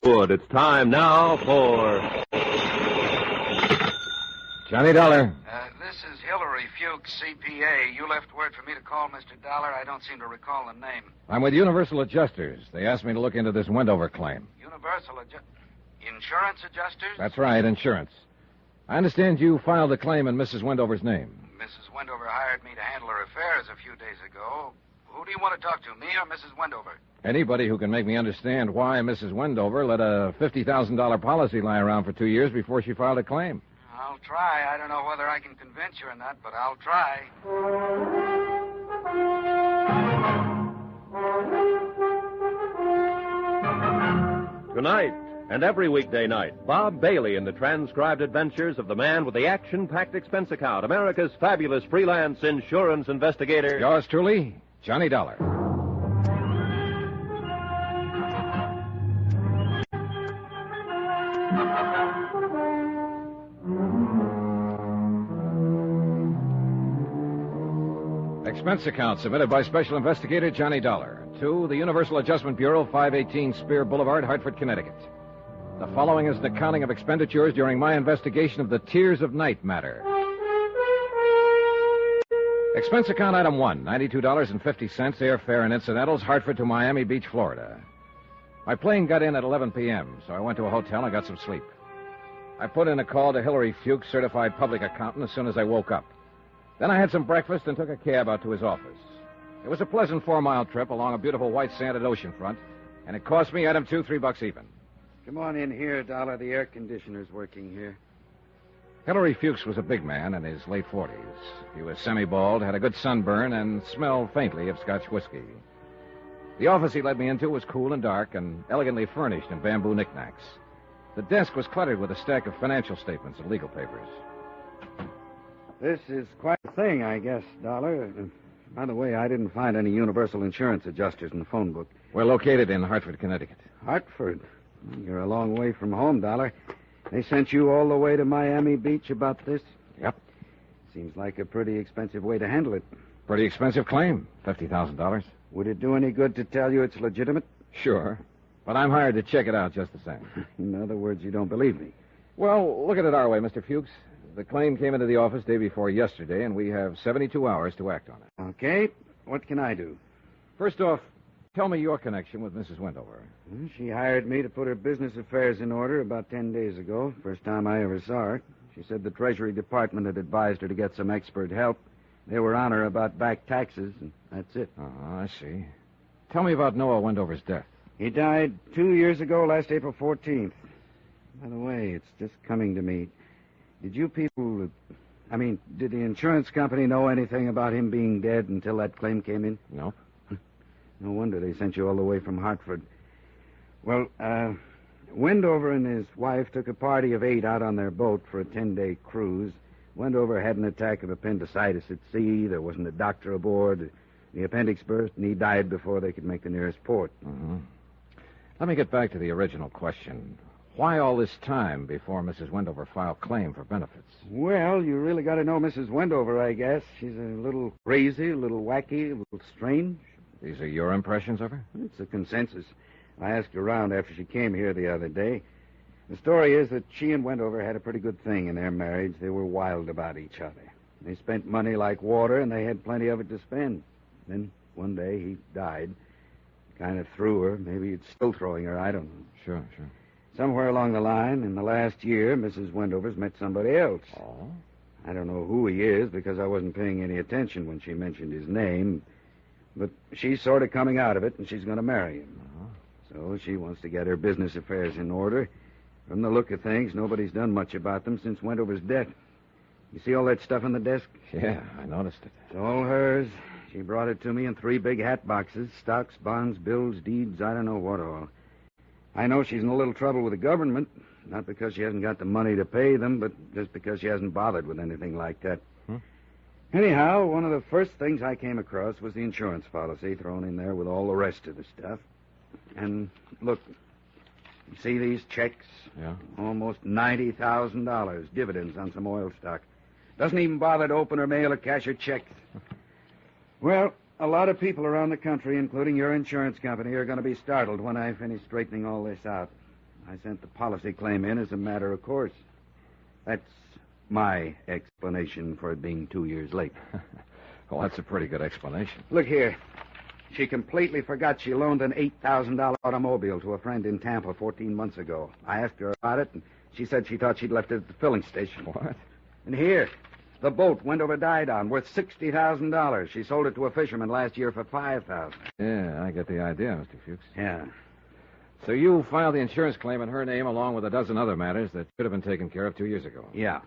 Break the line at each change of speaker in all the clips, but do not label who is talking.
Good. It's time now for
Johnny Dollar.
This is Hillary Fuchs, CPA. You left word for me to call Mr. Dollar. I don't seem to recall the name.
I'm with Universal Adjusters. They asked me to look into this Wendover claim.
Insurance adjusters?
That's right, insurance. I understand you filed a claim in Mrs. Wendover's name.
Mrs. Wendover hired me to handle her affairs a few days ago. Who do you want to talk to, me or Mrs. Wendover?
Anybody who can make me understand why Mrs. Wendover let a $50,000 policy lie around for 2 years before she filed a claim.
I'll try. I don't know whether I can convince you or not, but I'll try.
Tonight and every weekday night, Bob Bailey in the transcribed adventures of the man with the action-packed expense account, America's fabulous freelance insurance investigator.
Yours truly, Johnny Dollar. Expense account submitted by Special Investigator Johnny Dollar to the Universal Adjustment Bureau, 518 Spear Boulevard, Hartford, Connecticut. The following is an accounting of expenditures during my investigation of the Tears of Night matter. Expense account item 1, $92.50, airfare and incidentals, Hartford to Miami Beach, Florida. My plane got in at 11 p.m., so I went to a hotel and got some sleep. I put in a call to Hillary Fuchs, certified public accountant, as soon as I woke up. Then I had some breakfast and took a cab out to his office. It was a pleasant 4-mile trip along a beautiful white sanded oceanfront, and it cost me, item 2, $3 even.
Come on in here, Dollar. The air conditioner's working here.
Hillary Fuchs was a big man in his late 40s. He was semi-bald, had a good sunburn, and smelled faintly of Scotch whiskey. The office he led me into was cool and dark and elegantly furnished in bamboo knickknacks. The desk was cluttered with a stack of financial statements and legal papers.
This is quite a thing, I guess, Dollar. By the way, I didn't find any universal insurance adjusters in the phone book.
We're located in Hartford, Connecticut.
Hartford? You're a long way from home, Dollar. They sent you all the way to Miami Beach about this?
Yep.
Seems like a pretty expensive way to handle it.
Pretty expensive claim, $50,000.
Would it do any good to tell you it's legitimate?
Sure. But I'm hired to check it out just the same.
In other words, you don't believe me.
Well, look at it our way, Mr. Fuchs. The claim came into the office day before yesterday, and we have 72 hours to act on it.
Okay. What can I do?
First off, tell me your connection with Mrs. Wendover.
She hired me to put her business affairs in order about 10 days ago. First time I ever saw her. She said the Treasury Department had advised her to get some expert help. They were on her about back taxes, and that's it.
Oh, I see. Tell me about Noah Wendover's death.
He died 2 years ago, last April 14th. By the way, it's just coming to me. Did you people... did the insurance company know anything about him being dead until that claim came in?
No.
No wonder they sent you all the way from Hartford. Well, Wendover and his wife took a party of 8 out on their boat for a 10-day cruise. Wendover had an attack of appendicitis at sea. There wasn't a doctor aboard. The appendix burst, and he died before they could make the nearest port.
Mm-hmm. Let me get back to the original question. Why all this time before Mrs. Wendover filed claim for benefits?
Well, you really got to know Mrs. Wendover, I guess. She's a little crazy, a little wacky, a little strange.
These are your impressions of her?
It's a consensus. I asked around after she came here the other day. The story is that she and Wendover had a pretty good thing in their marriage. They were wild about each other. They spent money like water, and they had plenty of it to spend. Then one day he died. Kind of threw her. Maybe it's still throwing her. I don't know.
Sure.
Somewhere along the line, in the last year, Mrs. Wendover's met somebody else.
Oh?
I don't know who he is because I wasn't paying any attention when she mentioned his name. But she's sort of coming out of it, and she's going to marry him. So she wants to get her business affairs in order. From the look of things, nobody's done much about them since Wendover's death. You see all that stuff on the desk?
Yeah, I noticed it.
It's all hers. She brought it to me in 3 big hat boxes. Stocks, bonds, bills, deeds, I don't know what all. I know she's in a little trouble with the government. Not because she hasn't got the money to pay them, but just because she hasn't bothered with anything like that. Anyhow, one of the first things I came across was the insurance policy thrown in there with all the rest of the stuff. And look, you see these checks?
Yeah.
Almost $90,000 dividends on some oil stock. Doesn't even bother to open or mail or cash her checks. Well, a lot of people around the country, including your insurance company, are going to be startled when I finish straightening all this out. I sent the policy claim in as a matter of course. That's my explanation for it being 2 years late.
Well, that's a pretty good explanation.
Look here. She completely forgot she loaned an $8,000 automobile to a friend in Tampa 14 months ago. I asked her about it, and she said she thought she'd left it at the filling station.
What?
And here, the boat Wendover died on, worth $60,000. She sold it to a fisherman last year for $5,000.
Yeah, I get the idea, Mr. Fuchs.
Yeah.
So you filed the insurance claim in her name along with a dozen other matters that should have been taken care of 2 years ago.
Yeah.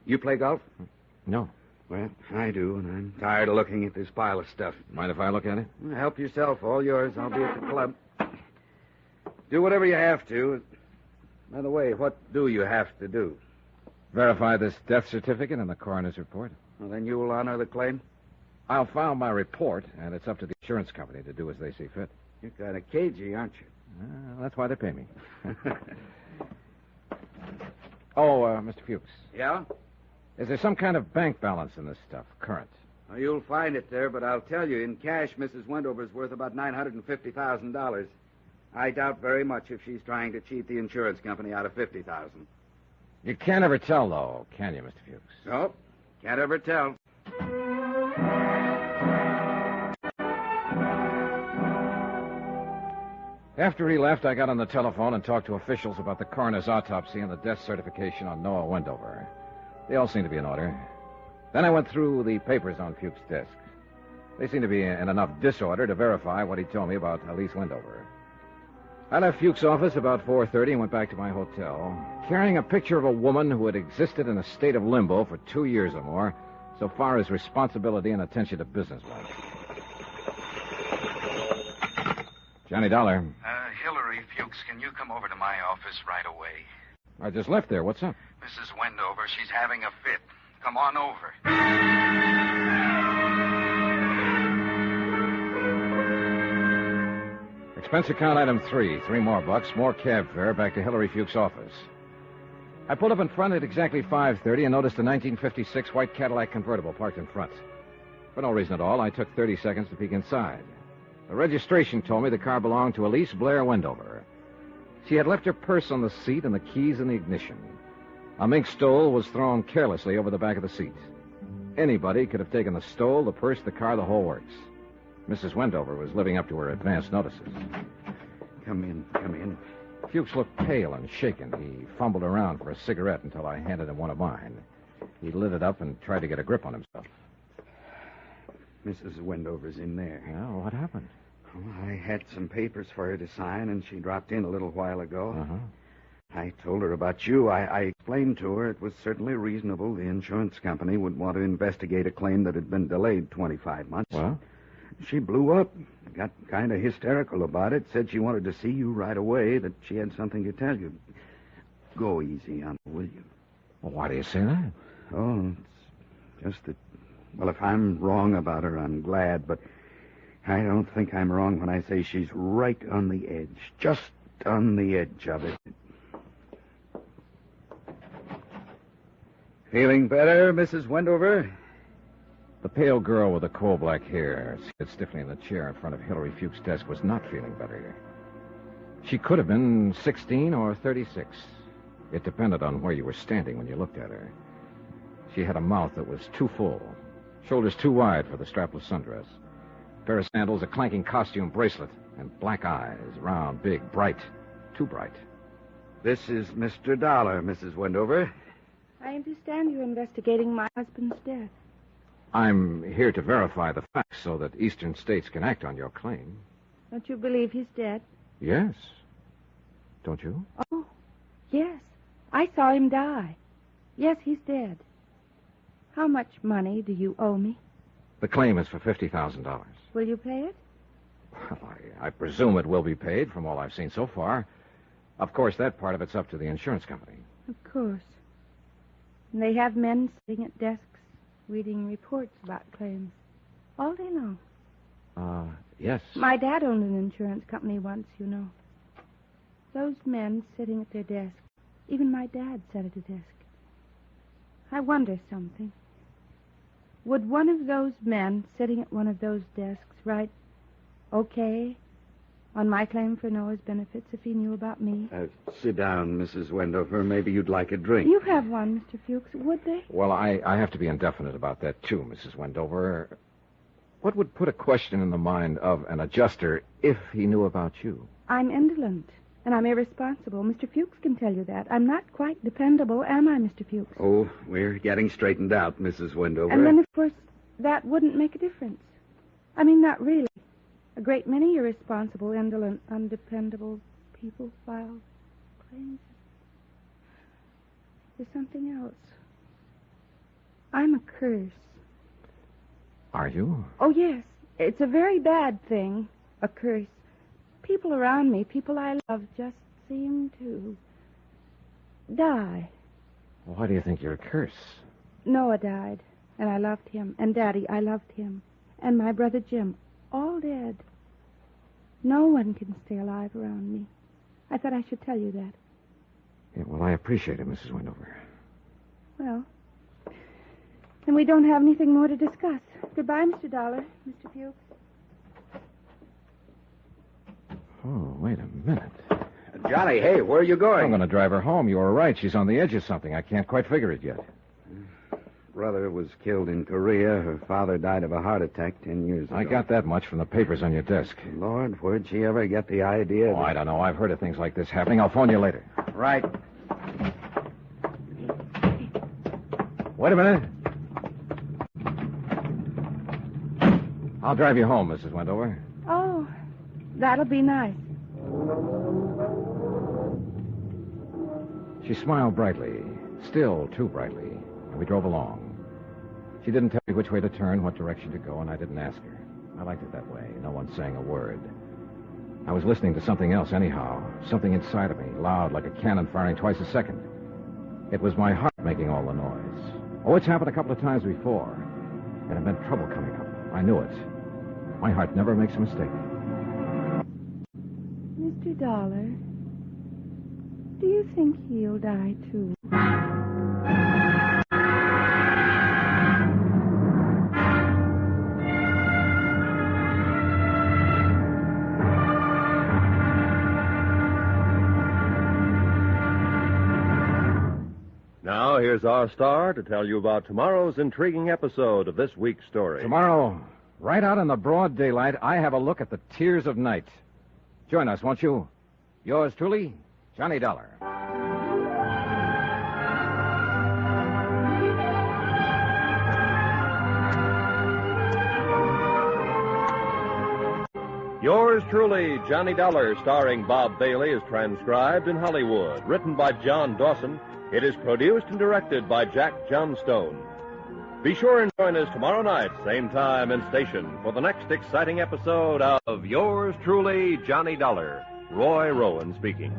You play golf?
No.
Well, I do, and I'm tired of looking at this pile of stuff.
Mind if I look at it?
Help yourself. All yours. I'll be at the club. Do whatever you have to. By the way, what do you have to do?
Verify this death certificate and the coroner's report.
Well, then you will honor the claim?
I'll file my report, and it's up to the insurance company to do as they see fit.
You're kind of cagey, aren't you?
That's why they pay me. Mr. Fuchs.
Yeah?
Is there some kind of bank balance in this stuff, current?
Well, you'll find it there, but I'll tell you, in cash, Mrs. Wendover's worth about $950,000. I doubt very much if she's trying to cheat the insurance company out of $50,000.
You can't ever tell, though, can you, Mr. Fuchs?
Nope. Can't ever tell.
After he left, I got on the telephone and talked to officials about the coroner's autopsy and the death certification on Noah Wendover. They all seemed to be in order. Then I went through the papers on Fuchs' desk. They seemed to be in enough disorder to verify what he told me about Elise Wendover. I left Fuchs' office about 4:30 and went back to my hotel, carrying a picture of a woman who had existed in a state of limbo for 2 years or more, so far as responsibility and attention to business went. Johnny Dollar.
Hillary, Fuchs, can you come over to my office right away?
I just left there. What's up?
Mrs. Wendover, she's having a fit. Come on over.
Expense account item 3. $3 more, more cab fare back to Hillary Fuchs' office. I pulled up in front at exactly 5:30 and noticed a 1956 white Cadillac convertible parked in front. For no reason at all, I took 30 seconds to peek inside. The registration told me the car belonged to Elise Blair Wendover. She had left her purse on the seat and the keys in the ignition. A mink stole was thrown carelessly over the back of the seat. Anybody could have taken the stole, the purse, the car, the whole works. Mrs. Wendover was living up to her advance notices.
Come in.
Fuchs looked pale and shaken. He fumbled around for a cigarette until I handed him one of mine. He lit it up and tried to get a grip on himself.
Mrs. Wendover's in there.
Well, what happened?
Well, I had some papers for her to sign, and she dropped in a little while ago.
Uh-huh.
I told her about you. I explained to her it was certainly reasonable the insurance company would want to investigate a claim that had been delayed 25 months.
Well?
She blew up, got kind of hysterical about it, said she wanted to see you right away, that she had something to tell you. Go easy on her, will you?
Well, why do you say that?
Oh, it's just that, well, if I'm wrong about her, I'm glad, but I don't think I'm wrong when I say she's right on the edge, just on the edge of it. Feeling better, Mrs. Wendover?
The pale girl with the coal-black hair, seated stiffly in the chair in front of Hillary Fuchs' desk, was not feeling better. She could have been 16 or 36. It depended on where you were standing when you looked at her. She had a mouth that was too full, shoulders too wide for the strapless sundress, a pair of sandals, a clanking costume bracelet, and black eyes, round, big, bright, too bright.
This is Mr. Dollar, Mrs. Wendover.
I understand you're investigating my husband's death.
I'm here to verify the facts so that Eastern states can act on your claim.
Don't you believe he's dead?
Yes. Don't you?
Oh, yes. I saw him die. Yes, he's dead. How much money do you owe me?
The claim is for $50,000.
Will you pay it?
Well, I presume it will be paid from all I've seen so far. Of course, that part of it's up to the insurance company.
Of course. And they have men sitting at desks reading reports about claims all day long.
Yes.
My dad owned an insurance company once, you know. Those men sitting at their desks, even my dad sat at a desk. I wonder something. Would one of those men sitting at one of those desks write, okay, on my claim for Noah's benefits if he knew about me.
Sit down, Mrs. Wendover. Maybe you'd like a drink.
You have one, Mr. Fuchs, would they?
Well, I have to be indefinite about that, too, Mrs. Wendover. What would put a question in the mind of an adjuster if he knew about you?
I'm indolent, and I'm irresponsible. Mr. Fuchs can tell you that. I'm not quite dependable, am I, Mr. Fuchs?
Oh, we're getting straightened out, Mrs. Wendover.
And then, of course, that wouldn't make a difference. I mean, not really. A great many irresponsible, indolent, undependable people file claims. There's something else. I'm a curse.
Are you?
Oh, yes. It's a very bad thing, a curse. People around me, people I love, just seem to die.
Why do you think you're a curse?
Noah died, and I loved him. And Daddy, I loved him. And my brother Jim, all dead. No one can stay alive around me. I thought I should tell you that.
Yeah, well, I appreciate it, Mrs. Wendover.
Well, then we don't have anything more to discuss. Goodbye, Mr. Dollar, Mr. Fuchs.
Oh, wait a minute.
Johnny, hey, where are you going?
I'm going to drive her home. You were right. She's on the edge of something. I can't quite figure it yet.
Brother was killed in Korea. Her father died of a heart attack 10 years ago.
I got that much from the papers on your desk.
Lord, where'd she ever get the idea?
Oh, I don't know. I've heard of things like this happening. I'll phone you later.
Right.
Wait a minute. I'll drive you home, Mrs. Wendover.
Oh, that'll be nice.
She smiled brightly, still too brightly, and we drove along. She didn't tell me which way to turn, what direction to go, and I didn't ask her. I liked it that way, no one saying a word. I was listening to something else anyhow, something inside of me, loud like a cannon firing twice a second. It was my heart making all the noise. Oh, it's happened a couple of times before, and it meant trouble coming up. I knew it. My heart never makes a mistake.
Mr. Dollar, do you think he'll die, too?
Now, here's our star to tell you about tomorrow's intriguing episode of this week's story.
Tomorrow, right out in the broad daylight, I have a look at the tears of night. Join us, won't you? Yours truly, Johnny Dollar.
Yours truly, Johnny Dollar, starring Bob Bailey, is transcribed in Hollywood. Written by John Dawson, it is produced and directed by Jack Johnstone. Be sure and join us tomorrow night, same time and station, for the next exciting episode of Yours truly, Johnny Dollar. Roy Rowan speaking.